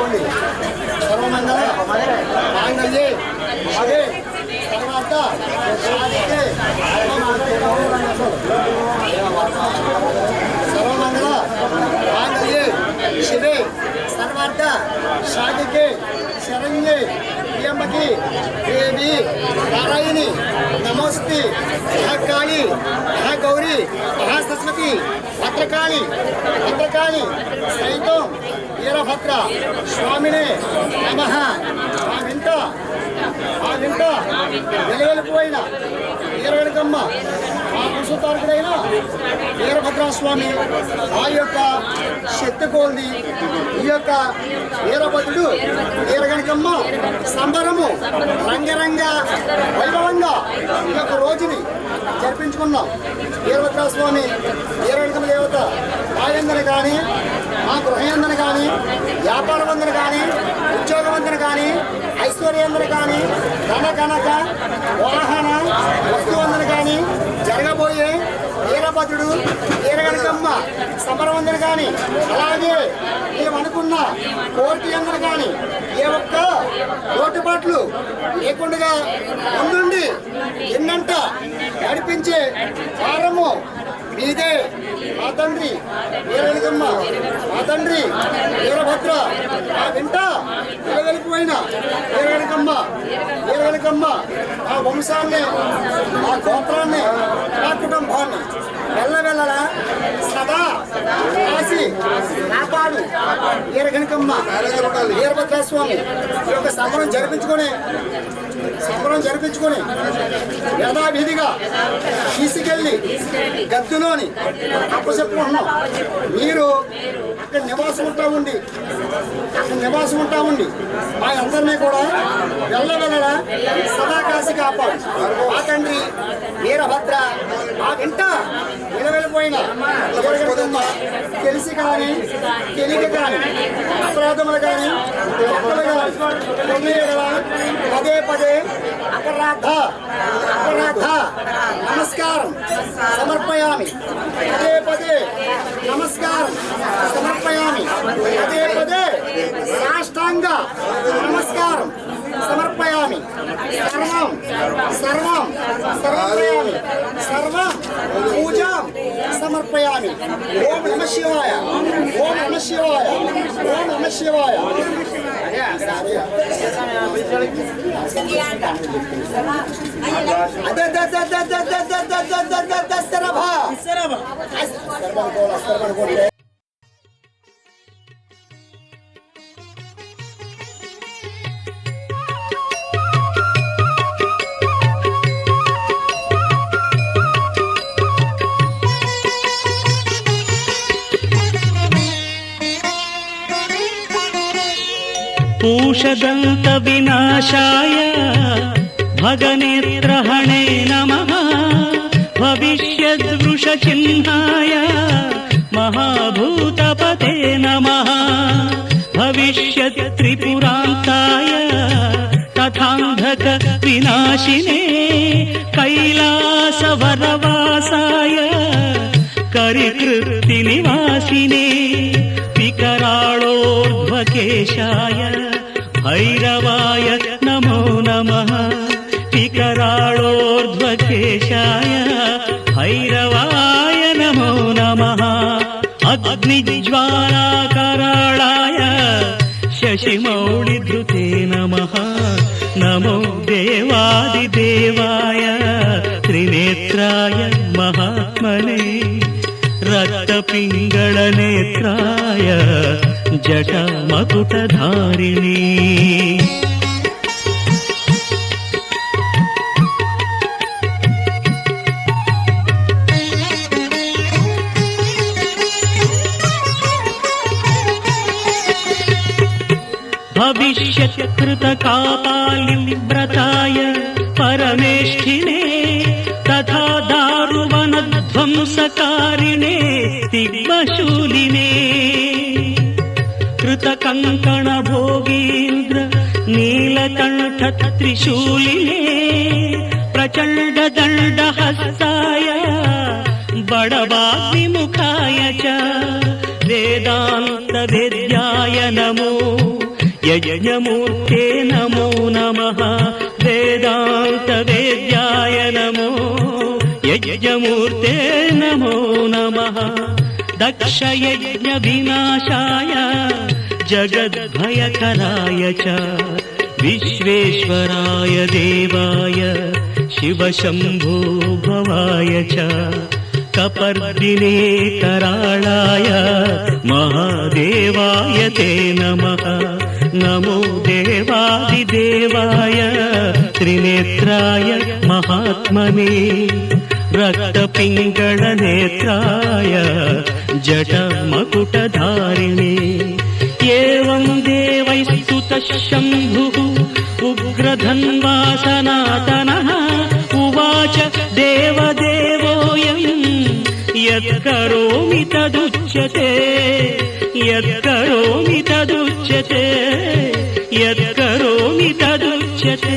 सर्वमंगल मांगल्ये शिवे सर्वार्थ साधिके सर्वमंगल मांगल्ये शिवे सर्वार्थ साधिके शरण्ये त्र्यंबके देवी नारायणी नमोस्ते महाकाली महागौरी महासरस्वती भद्रकाली भद्रकाली सहितं వీరభద్ర స్వామినే నమః. ఆ వింట వెలువెలిపోయిన వీరవెనకమ్మ ఆ పురుషోత్తరుడైన వీరభద్రస్వామి ఆ యొక్క శక్తి కోల్ది ఈ యొక్క వీరభద్రుడు వీరగణకమ్మ సంబరము రంగరంగ వైభవంగా ఈ యొక్క రోజుని జరిపించుకున్నాం. వీరభద్రస్వామి వీరగణకమ్మ దేవత ఆయందని కానీ మా గృహయందన కానీ వ్యాపారవందన కానీ ఉద్యోగవందన కానీ ఐశ్వర్యందన కానీ ధన కనక వాహన వస్తువందన కానీ జరగబోయే వీరభద్రుడు వీరగణకమ్మ సమరవందన కానీ అలాగే మేము అనుకున్న కోర్టు అందరు కానీ ఏ ఒక్క లోటుపాట్లు లేకుండా ముందుండి ఎన్నంట నడిపించే వారము మీదే. మా తండ్రి వీరగణకమ్మ మా తండ్రి వీరభద్ర ఆ వెంట వెలువెలిపోయిన వీరగణకమ్మ ఆ వంశాన్ని ఆ గోత్రాన్ని ఆ కుటుంబాన్ని వెళ్ళవెళ్ళలా సదా కాసి కాపాడు వీరగణకమ్మ వీరభద్రస్వామి ఈ యొక్క సంబరం జరిపించుకొని యథావిధిగా తీసుకెళ్ళి గద్దులోని అప్పచెప్పుకుంటున్నాం. మీరు అక్కడ నివాసం ఉంటా ఉండి మా అందరినీ కూడా వెళ్ళ సదాకాశి కాపాడు. మా తండ్రి వీరభద్ర ఆ వెంట నిలవెళ్ళిపోయిన వీరగణకమ్మ తెలిసి కానీ తెలియక కానీ అపరాధములు కానీ పదే పదే అపరాధ నమస్కారం సమర్పయామి. పదే నమస్కారం సమర్పయామి. పదే సాష్టాంగ నమస్కారం సమర్పయామి. సర్వం సమర్పయామి. సర్వం పూజాం సమర్పయామి. ఓం నమః శివాయ. ఓం నమః శివాయ. ఓం నమః శివాయ. पूषदन्त विनाशाय भगनेत्रहणे नमः. भविष्यद्वृषचिह्नाय महाभूतपते नमः. भविष्यत्त्रिपुरान्ताय तथान्धक विनाशिने कैलासवरवासाय करिकृत्तिनिवासिने विकराळोर्ध्वकेशाय भैरवाय नमो नमः. विकराळोर्ध्वकेशाय भैरवाय नमो नमः. अग्निज्वालाकराळाय शशिमौळिधृते नमः. नमो देवादिदेवाय त्रिनेत्राय महात्मने रक्तपिङ्गळनेत्राय जटामकुटधारिणी. भविष्यत्कृतकापालिव्रताय परमेष्ठिने तथा दारुवनध्वंसकारिणे दिग्मशूलिने कृतकङ्कणभोगीन्द्र नीलकण्ठत्रिशूलिने प्रचण्डदण्डहस्ताय बडवाग्निमुखाय च वेदान्तवेद्याय नमो యజ్ఞమూర్తే నమో నమః వేదాంత వేద్యాయ నమో యజ్ఞమూర్తే నమో నమః దక్షయజ్ఞ వినాశాయ జగద్భయకరాయ చ విశ్వేశ్వరాయ దేవాయ శివశంభో భవాయ చ కపర్దినే कराळाय महादेवाय ते नमः नमो देवादिदेवाय त्रिनेत्राय महात्मने रक्तपिङ्गळनेत्राय जटमकुटधारिणे एवं देवैस्तुतः शम्भुः उग्रधन्वा सनातनः उवाच देवदेवोऽयम् यत्करोमि तदुच्यते यत्करोमि तदुच्यते यत्करोमि तदुच्यते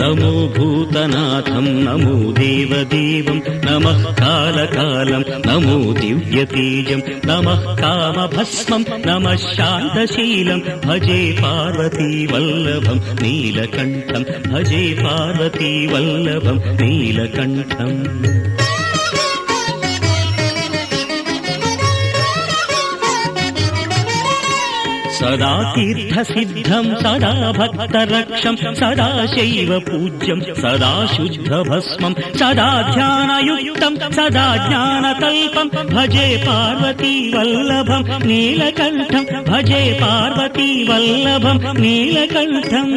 नमो भूतनाथं नमो देवदेवं नमः कालकालं नमो दिव्यतेजं नमः कामभस्मं नमः शान्तशीलं भजे पार्वतीवल्लभं नीलकण्ठं भजे पार्वतीवल्लभं नीलकण्ठम् सदा तीर्थसिद्धं सदा भक्तरक्षं सदा शैव पूज्यं सदा शुद्धभस्मं सदा ध्यानयुक्तं सदा ज्ञानकल्पं भजे पार्वतीवल्लभं नीलकण्ठं भजे पार्वतीवल्लभं नीलकण्ठम्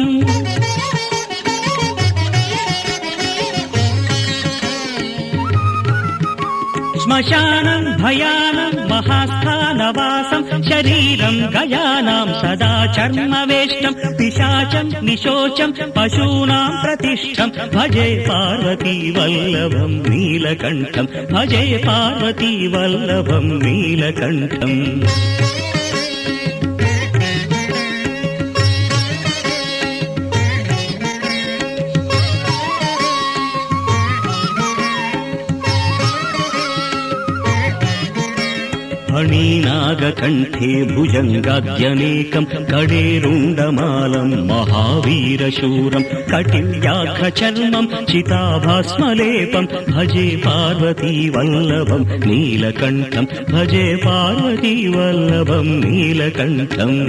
श्मशानं भयानं महास्थानवासं शरीरं गयानां सदा चर्मवेष्टं पिशाचं निशोचं पशूनां प्रतिष्ठं भजे पार्वतीवल्लभं नीलकण्ठं भजे पार्वतीवल्लभं नीलकण्ठम् फणीनागकण्ठे भुजङ्गाद्यनेकं कडेरुण्डमालं महावीरशूरं कटिव्याघ्रचर्मं चिताभास्मलेपं भजे पार्वतीवल्लभं नीलकण्ठं भजे पार्वतीवल्लभं नीलकण्ठम्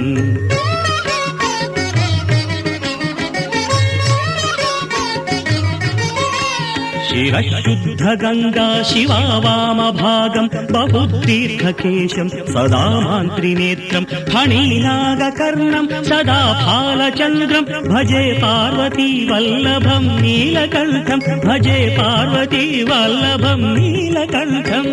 शिरशुद्धगङ्गा शिवा वामभागं बहुदीर्घकेशं सदा मान्त्रिनेत्रं फणीनागकर्णं सदा फालचन्द्रं भजे पार्वतीवल्लभं नीलकण्ठं भजे पार्वतीवल्लभं नीलकण्ठम्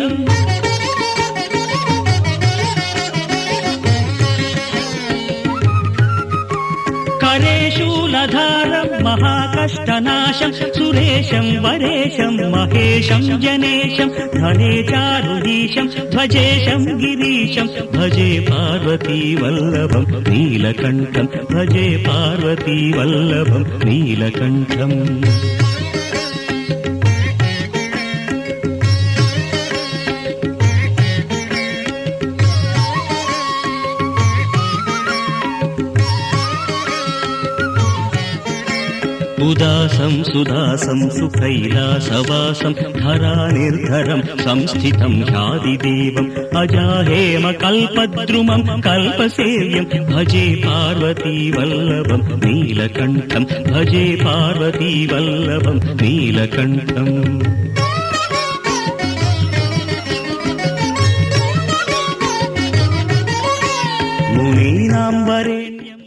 करेशूलधारं महाकष्टनाशं सुरेशं वरेशं महेशं जनेशं धने चारुदीशं भजेशं गिरीशं भजे पार्वतीवल्लभं नीलकण्ठं भजे पार्वतीवल्लभं नीलकण्ठम् उदासं सुदासं सुकैलासवासं धरानिर्धरं संस्थितं ह्यादिदेवम् अजाहेमकल्पद्रुमं कल्पसेव्यं भजे पार्वतीवल्लभं नीलकण्ठं भजे पार्वतीवल्लभं नीलकण्ठम् मुनीनां वरेण्यम्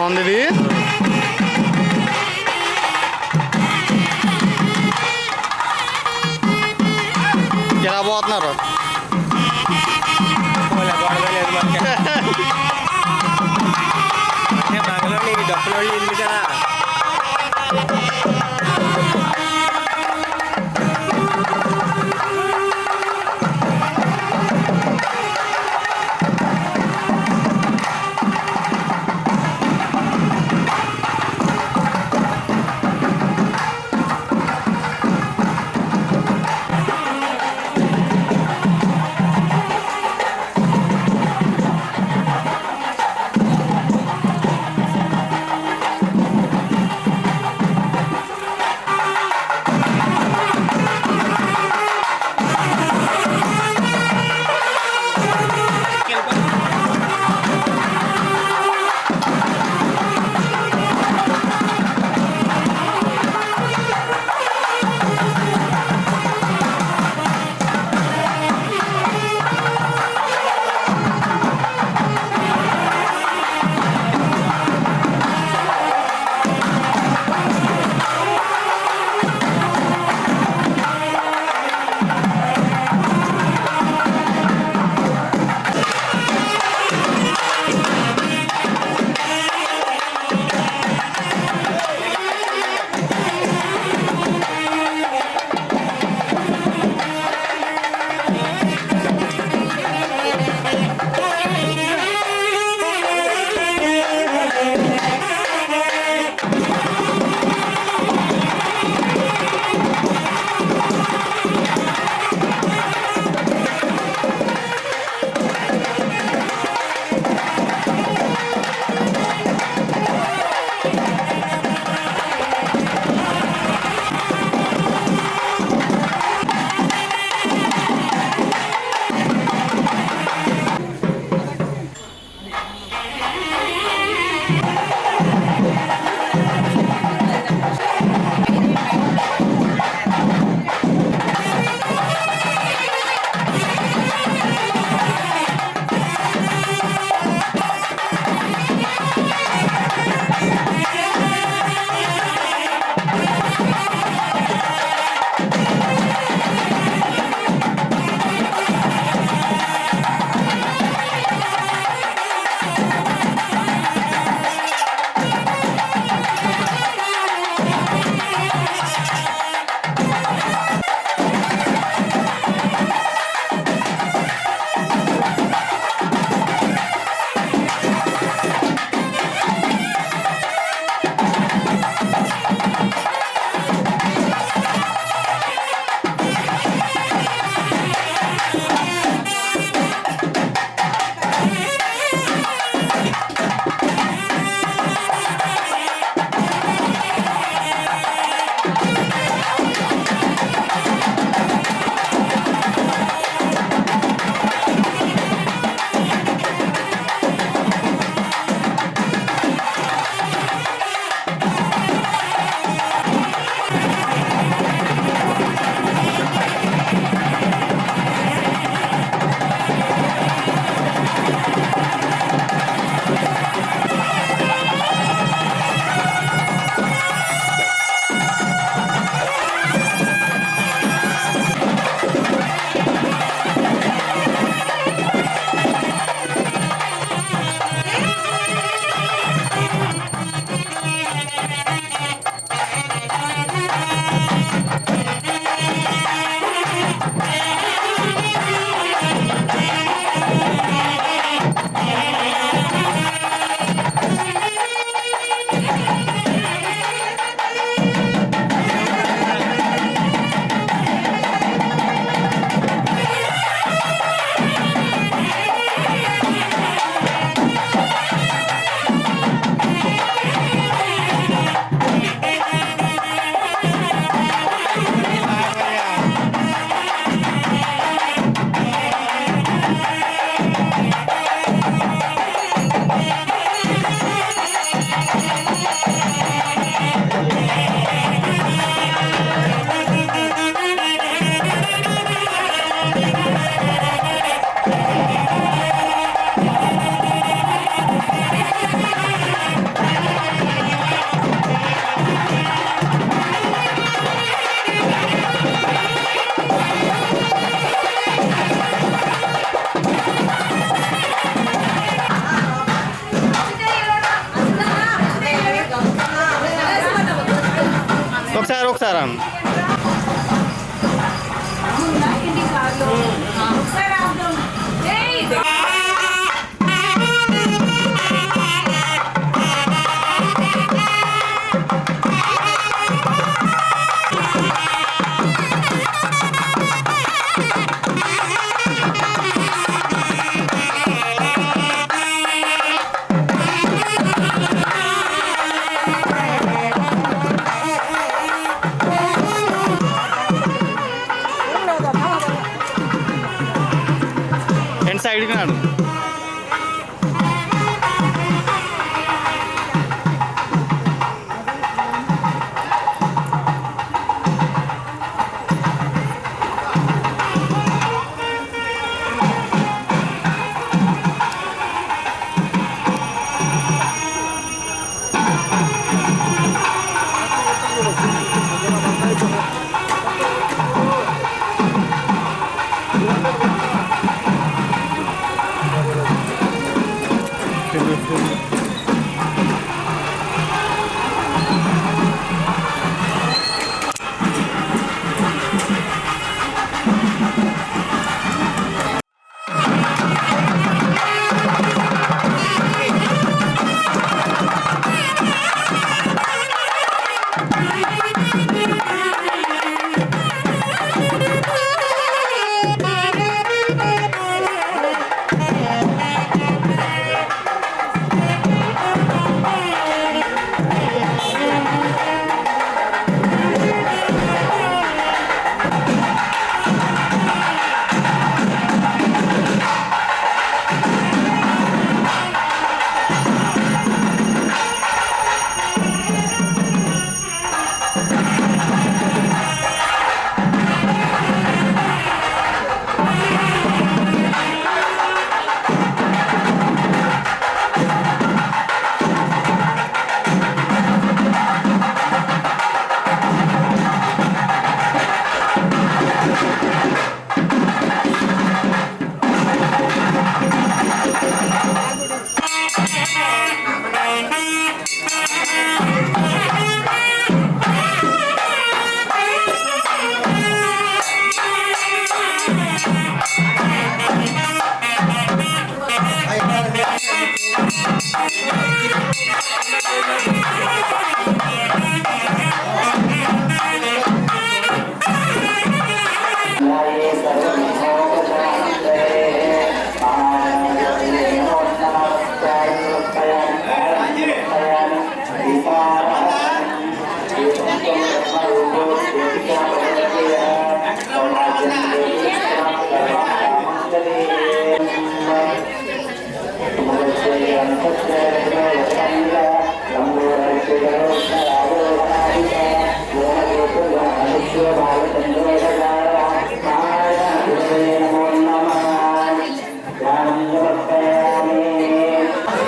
బాగుంది ఇది. ఎలా పోతున్నారు? డబ్బులు ఇల్లు కదా.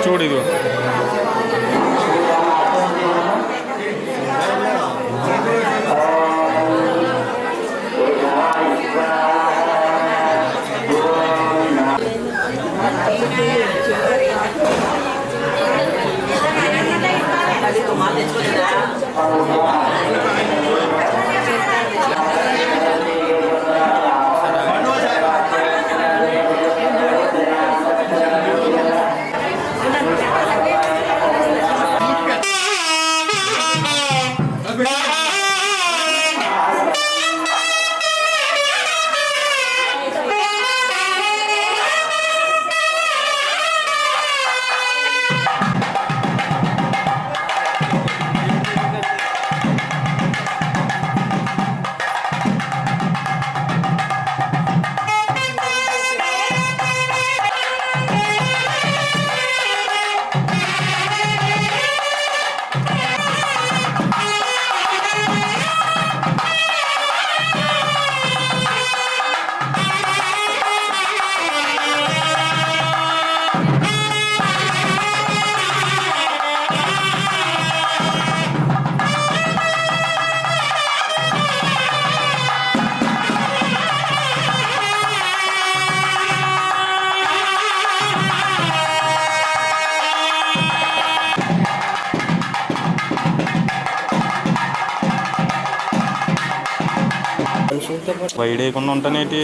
చూడు ఇది వైడ్ వేయకుండా ఉంటానేటి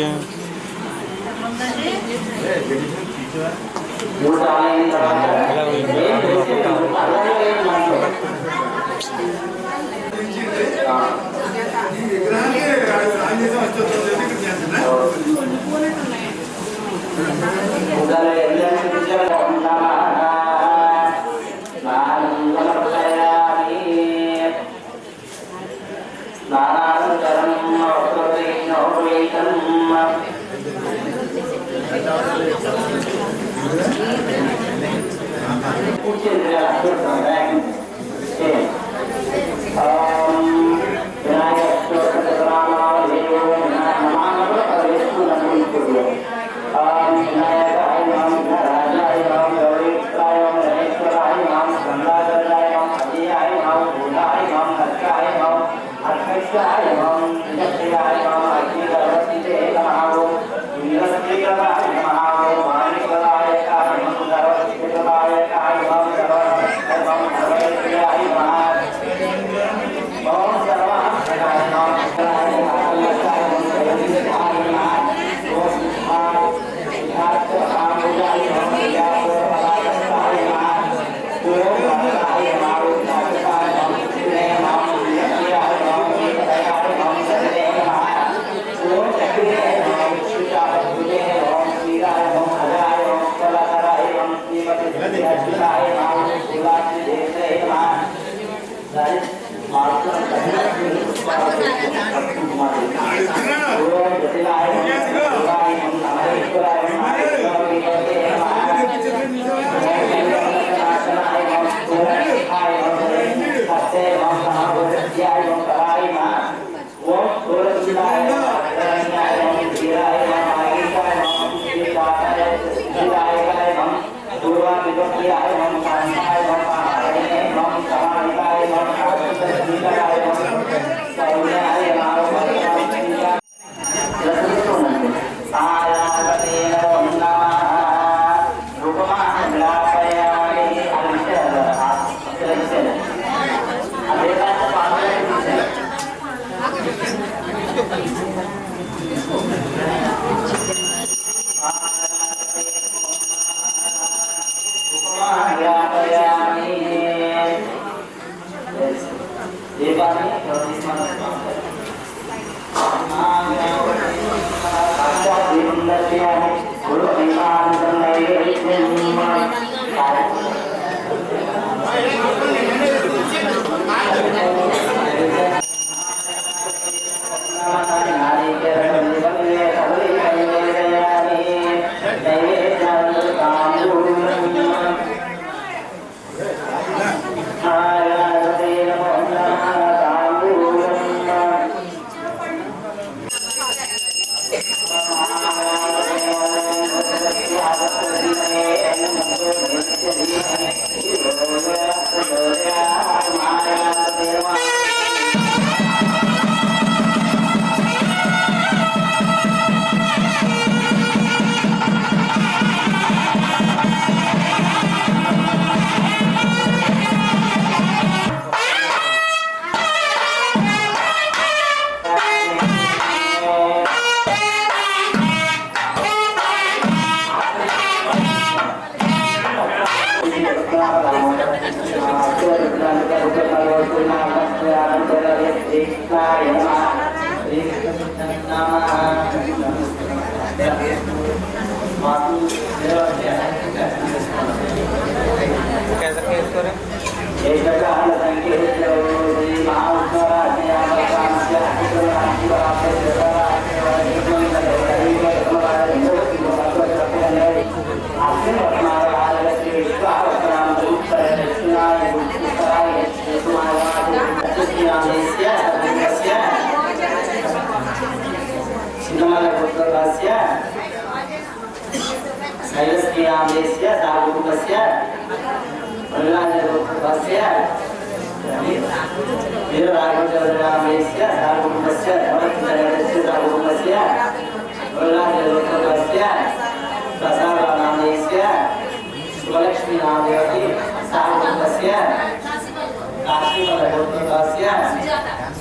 कैसा केस करें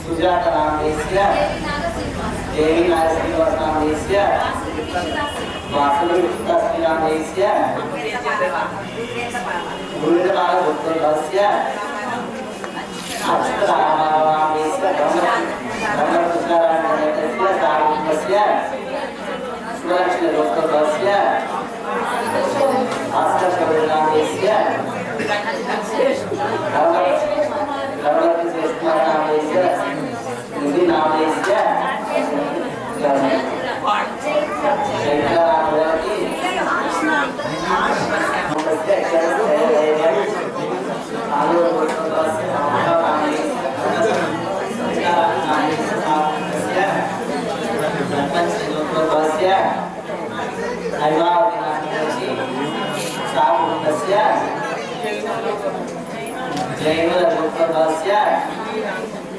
सुजाता नामस्य देवी नारसिंह नामस्य वासुदेव नामस्य गुरुदेवाल भक्तस्य अक्षरामामस्य ब्रह्मपुत्रारामस्य सारुण्यस्य सुलक्ष्मी भक्तस्य आस्करनामस्य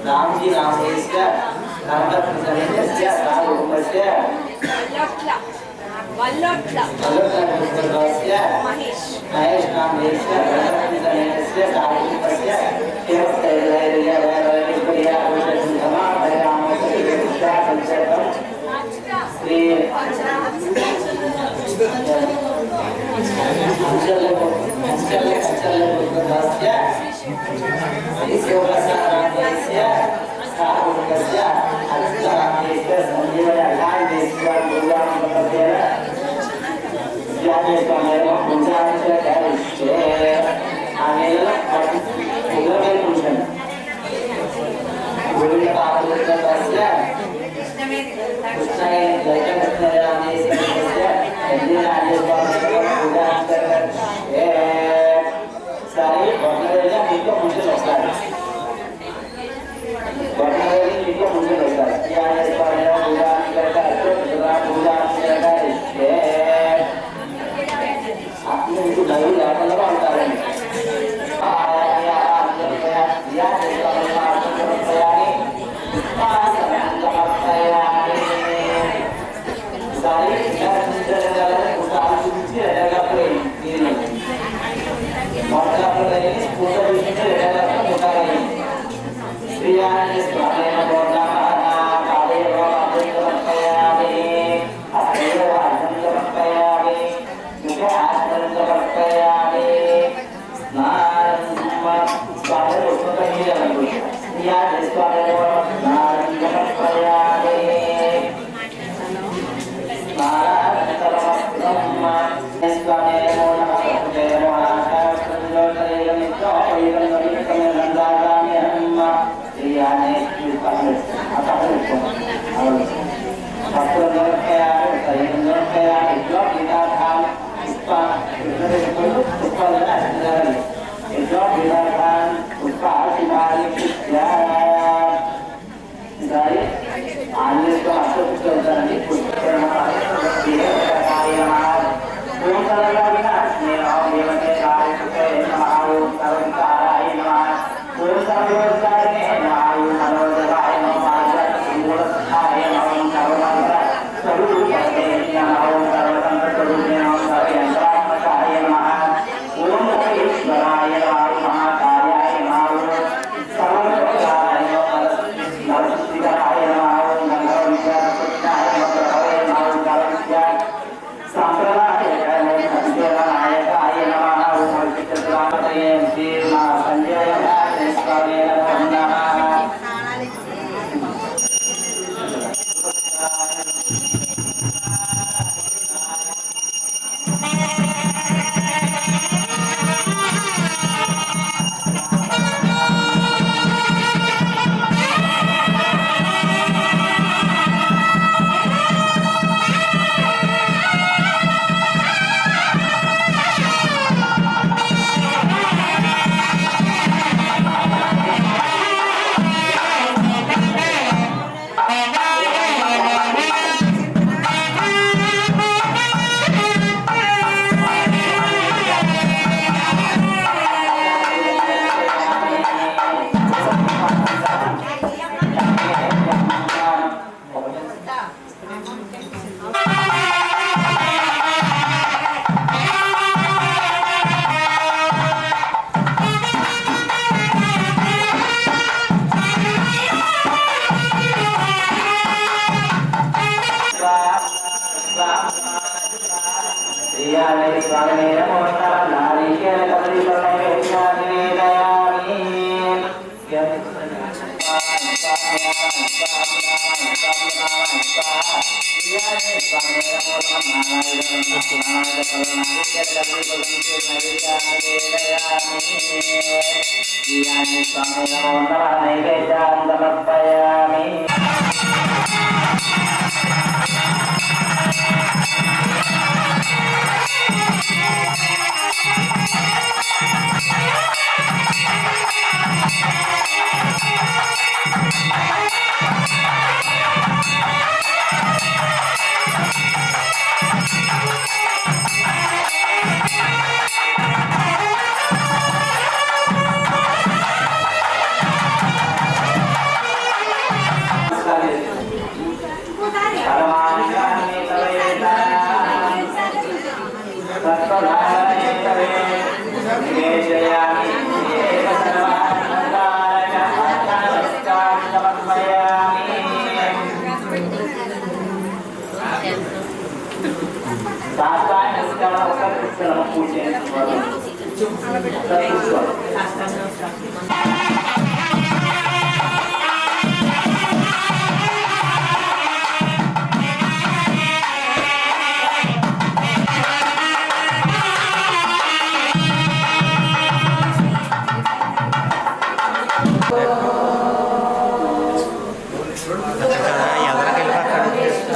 रामजी नामस्य नामस्य सारूपस्य वल्लभस्य महेश नामस्य नामस्य सारूपस्य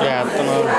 చేస్తున్నారు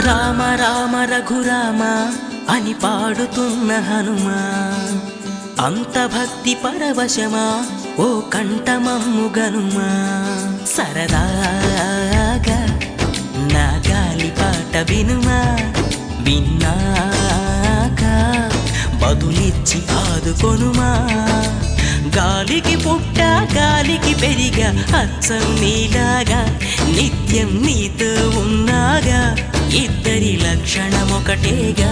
రామ రామ రఘురామ అని పాడుతున్న హనుమా, అంత భక్తి పరవశమా ఓ కంఠమమ్ము గనుమా. సరదాగా నా గాలి పాట వినుమా, విన్నాక బదులిచ్చి ఆదుకొనుమా. గాలికి పుట్ట గాలికి పెరిగా అచ్చం నీలాగా, నిత్యం నీతో ఉన్నాగా, ఇద్దరి లక్షణం ఒకటేగా.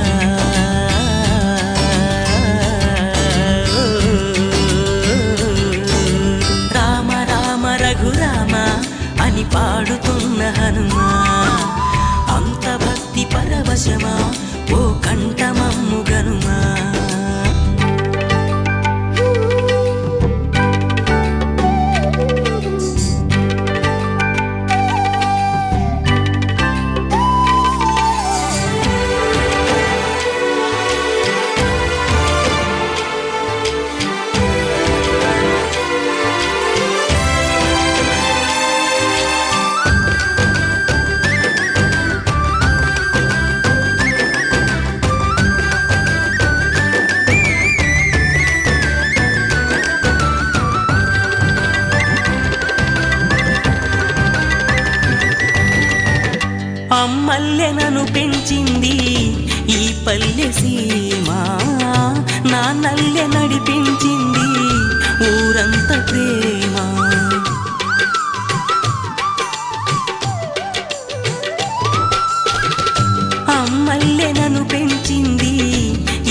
రామ రామ రఘురామ అని పాడుతున్న హనుమా, అంత భక్తి పరవశమా ఓ కంఠమమ్ము గనుమా. అమ్మల్లె నన్ను పెంచింది ఈ పల్లె సీమ, నాన్నల్లె నడిపించింది ఊరంత ప్రేమ. అమ్మల్లె నన్ను పెంచింది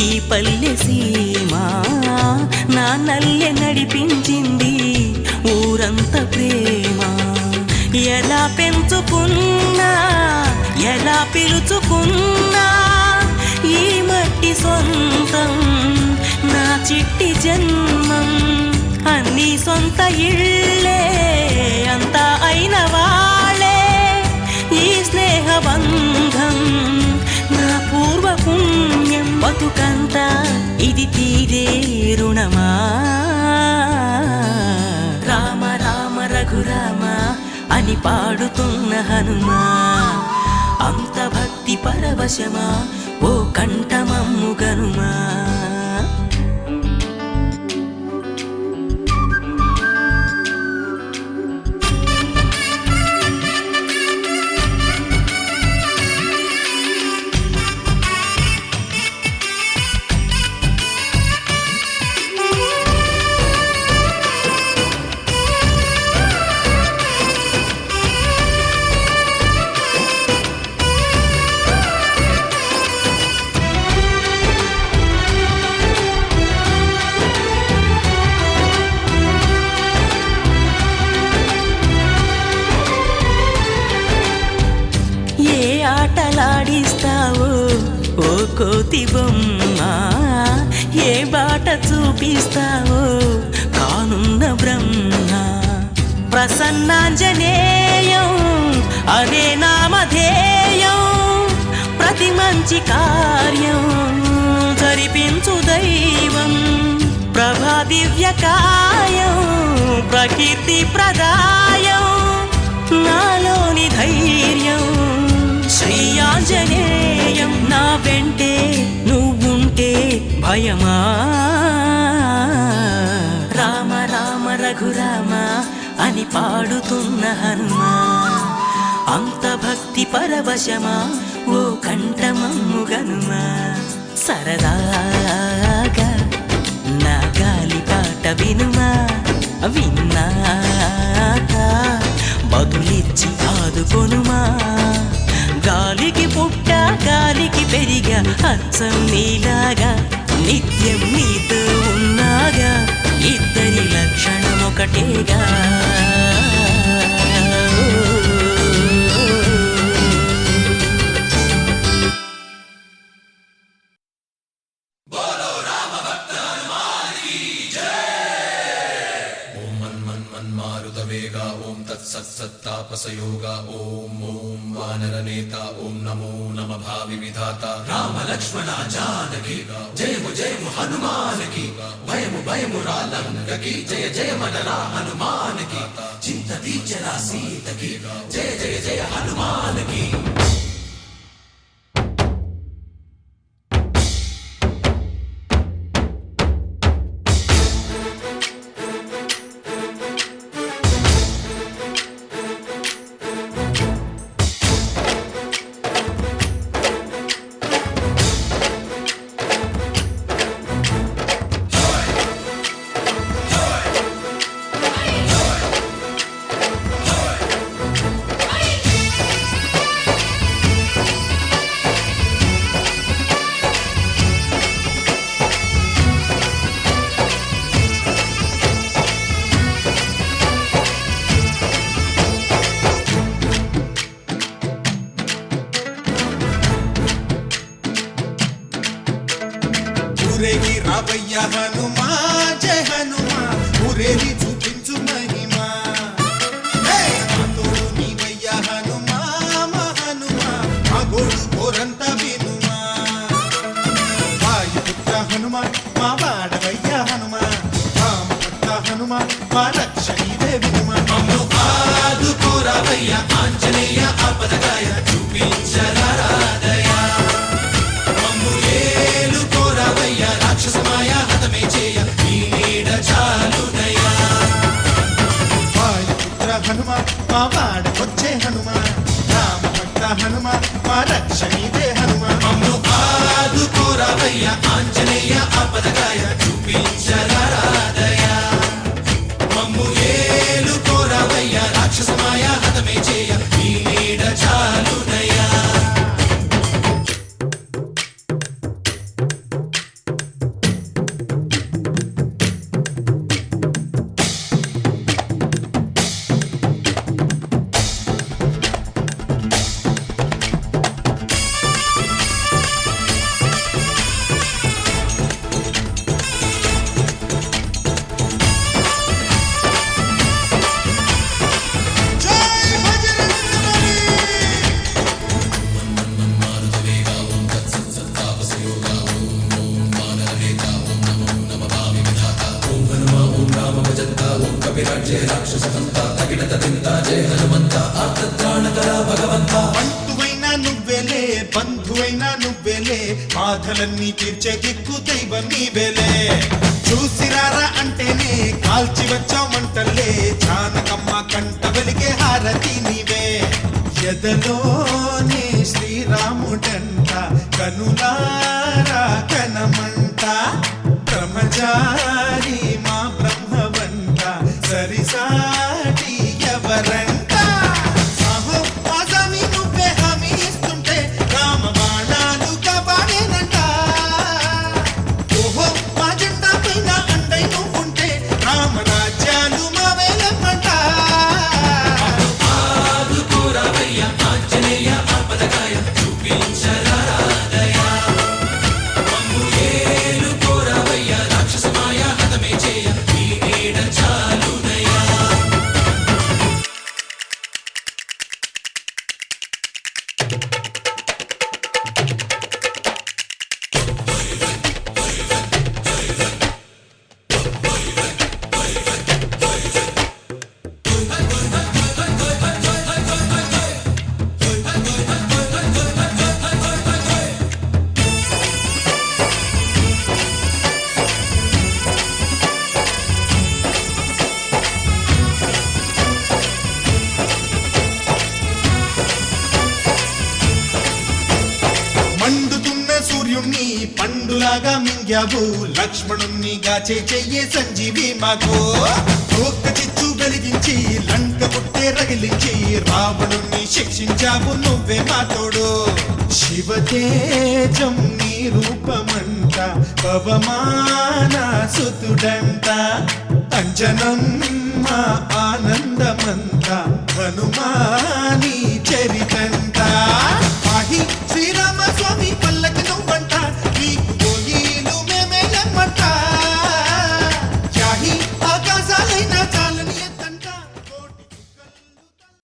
ఈ పల్లె సీమ, నాన్నల్లె నడిపించింది ఊరంత ప్రేమ. ఎలా పెంచుకున్నా ఎలా పిలుచుకున్నా ఈ మట్టి సొంతం నా చిట్టి జన్మం. అన్నీ సొంత ఇళ్ళే అంతా అయిన వాళ్ళే ఈ స్నేహబంధం నా పూర్వ పుణ్యం. బతుకంతా ఇది తీరే రుణమా. రామ రామ రఘురామ అని పాడుతున్న హనుమా, అంత భక్తి పరవశమా ఓ కంఠమమ్ము గనుమా. ఆటలాడిస్తావో ఓ కోతి బొమ్మ, ఏ బాట చూపిస్తావో కానున్న బ్రహ్మ. ప్రసన్నాంజనేయం అదే నామధేయం, ప్రతి మంచి కార్యం జరిపించు దైవం. ప్రభా దివ్యకాయం ప్రకీర్తి ప్రదాయం, నాలోని ధైర్యం శ్రీ ఆంజనేయం. నా వెంటే నువ్వుంటే భయమా. రామ రామ రఘురామ అని పాడుతున్న హనుమా, అంత భక్తి పరవశమా ఓ కంఠమమ్ము గనుమా. సరదాగా నా గాలి పాట వినుమా, విన్నాక బదులిచ్చి ఆదుకొనుమా. గాలికి పుట్ట గాలికి పెరిగా అచ్చం నీలాగా, నిత్యం నీతో ఉన్నాగా, ఇద్దరి లక్షణం ఒకటేగా. मारुतवेगा ओम तत्सत्सत्तापसयोगा ओम ओम वानरनेता ओम नमो नमः भावि विधाता राम लक्ष्मण जानकी जय हनुमान की भयमु रालंक की जय मनरा हनुमान की चिंता दीचरा सीत की जय हनुमान की। ఊరేగి రావయ్య హనుమా జయ హనుమా ఊరేగి చూపించు మహిమా తోడు నీవయ్య హనుమా మా హనుమా మా గోడు కోరంత వినుమా వాయుపుత్ర హనుమా మా వాడవయ్య హనుమా రామపుత్ర హనుమా మా రక్షణీవే వినుమా మమ్ము ఆదుకోరావయ్య ఆంజనేయ ఆపదకాయ చూపించరాదయ మమ్ము ఏలుకోరావయ్య రాక్షసమాయ హతమే చేయ ఈ నీడ చాలునయ్యా వాయుపుత్ర హనుమా మా వాడకొచ్చే హనుమా రామభక్త హనుమా మా రక్షణీదే హనుమా మమ్ము ఆదుకోరావయ్య ఆంజనేయ ఆపదకాయ చూపించరాదయ మమ్ము ఏలుకోరావయ్య రాక్షసమాయ హతమే చేయ ఈ నీడ చాలునయ్యా। బంటువైనా నువ్వేలే బంధువైనా నువ్వేలే బాధలన్నీ తీర్చే దిక్కు దైవం నీవేలే చూసిరారా అంటేనే కాల్చి వచ్చామంటలే జానకమ్మ కంట వెలిగే హారతి నీవే ఎదలోనే శ్రీరాముడంట కనులారా కనమంట బ్రహ్మచారి మా బ్రహ్మవంట సరిసాటి ఎవరంట అహో ఆజామి నువ్వే హామీ ఇస్తుంటే రామ బాణాలు కాపాడేనంట ఓహో మా జెండా పైన అండై నువ్వుంటే రామరాజ్యాలు మా వేలమ్మంట ఆదుకోరావయ్య ఆంజనేయ ఆపదకాయ చూపించరాదయ మమ్ము ఏలుకోరావయ్య రాక్షసమాయ హతమే చేయ ఈ నీడ చాలునయ్యా। మండుతున్న సూర్యుణ్ణి పండులాగా మింగావు లక్ష్మణుణ్ణి గాచే చెయ్యే సంజీవి మాకు ఒక్క చిచ్చు వెలిగించి లంక పుట్టే రగిలించి రావణుణ్ణి శిక్షించావు నువ్వే మా తోడు శివతేజం నీ రూపమంట పవమాన సుతుడంట అంజనం మా ఆనందమంత హనుమాని చరితంట